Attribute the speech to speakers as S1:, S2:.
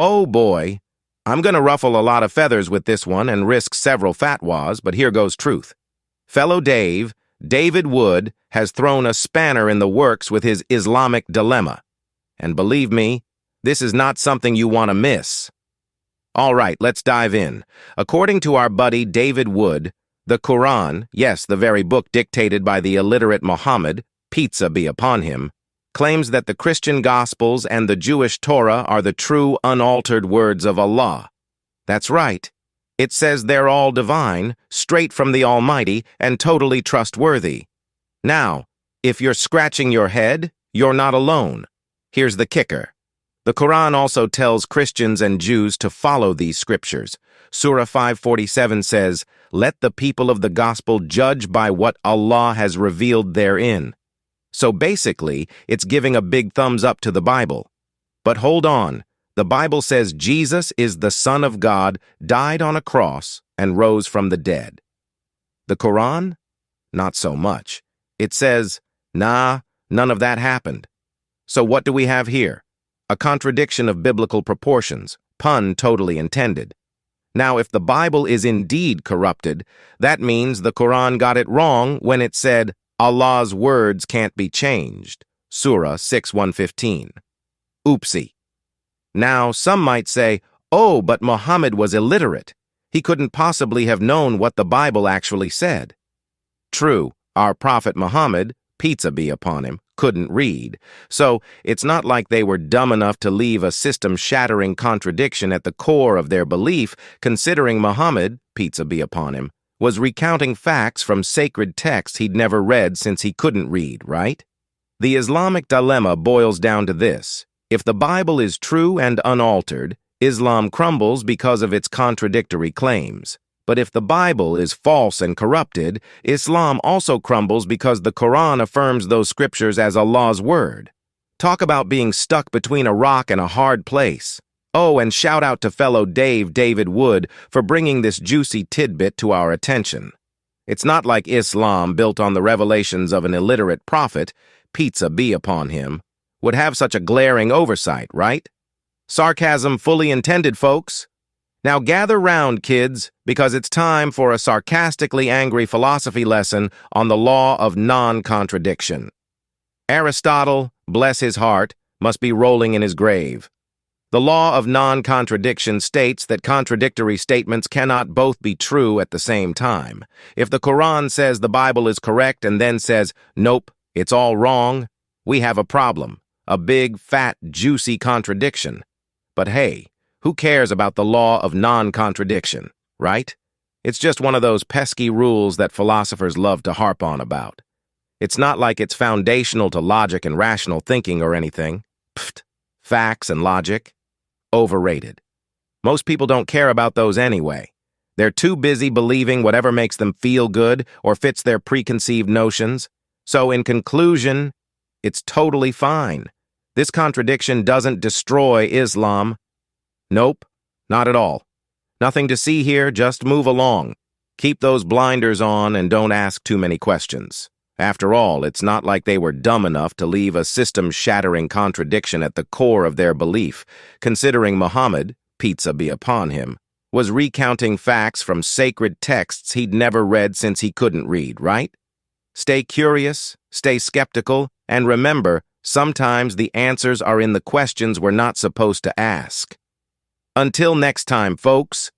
S1: Oh boy, I'm gonna ruffle a lot of feathers with this one and risk several fatwas, but here goes truth. Fellow Dave, David Wood, has thrown a spanner in the works with his Islamic dilemma. And believe me, this is not something you want to miss. All right, let's dive in. According to our buddy David Wood, the Quran, yes, the very book dictated by the illiterate Muhammad, pizza be upon him, claims that the Christian Gospels and the Jewish Torah are the true, unaltered words of Allah. That's right. It says they're all divine, straight from the Almighty, and totally trustworthy. Now, if you're scratching your head, you're not alone. Here's the kicker. The Quran also tells Christians and Jews to follow these scriptures. Surah 5:47 says, "Let the people of the gospel judge by what Allah has revealed therein." So basically, it's giving a big thumbs up to the Bible. But hold on, the Bible says Jesus is the Son of God, died on a cross, and rose from the dead. The Quran? Not so much. It says, nah, none of that happened. So what do we have here? A contradiction of biblical proportions, pun totally intended. Now, if the Bible is indeed corrupted, that means the Quran got it wrong when it said, Allah's words can't be changed. Surah 6:115. Oopsie. Now, some might say, oh, but Muhammad was illiterate. He couldn't possibly have known what the Bible actually said. True, our Prophet Muhammad, pizza be upon him, couldn't read. So it's not like they were dumb enough to leave a system-shattering contradiction at the core of their belief, considering Muhammad, pizza be upon him, was recounting facts from sacred texts he'd never read since he couldn't read, right? The Islamic dilemma boils down to this. If the Bible is true and unaltered, Islam crumbles because of its contradictory claims. But if the Bible is false and corrupted, Islam also crumbles because the Quran affirms those scriptures as Allah's word. Talk about being stuck between a rock and a hard place. Oh, and shout out to fellow David Wood, for bringing this juicy tidbit to our attention. It's not like Islam, built on the revelations of an illiterate prophet, pizza be upon him, would have such a glaring oversight, right? Sarcasm fully intended, folks. Now gather round, kids, because it's time for a sarcastically angry philosophy lesson on the law of non-contradiction. Aristotle, bless his heart, must be rolling in his grave. The law of non-contradiction states that contradictory statements cannot both be true at the same time. If the Quran says the Bible is correct and then says, nope, it's all wrong, we have a problem, a big, fat, juicy contradiction. But hey, who cares about the law of non-contradiction, right? It's just one of those pesky rules that philosophers love to harp on about. It's not like it's foundational to logic and rational thinking or anything. Pfft, facts and logic. Overrated. Most people don't care about those anyway. They're too busy believing whatever makes them feel good or fits their preconceived notions. So in conclusion, it's totally fine. This contradiction doesn't destroy Islam. Nope, not at all. Nothing to see here, just move along. Keep those blinders on and don't ask too many questions. After all, it's not like they were dumb enough to leave a system-shattering contradiction at the core of their belief, considering Muhammad, pizza be upon him, was recounting facts from sacred texts he'd never read since he couldn't read, right? Stay curious, stay skeptical, and remember, sometimes the answers are in the questions we're not supposed to ask. Until next time, folks.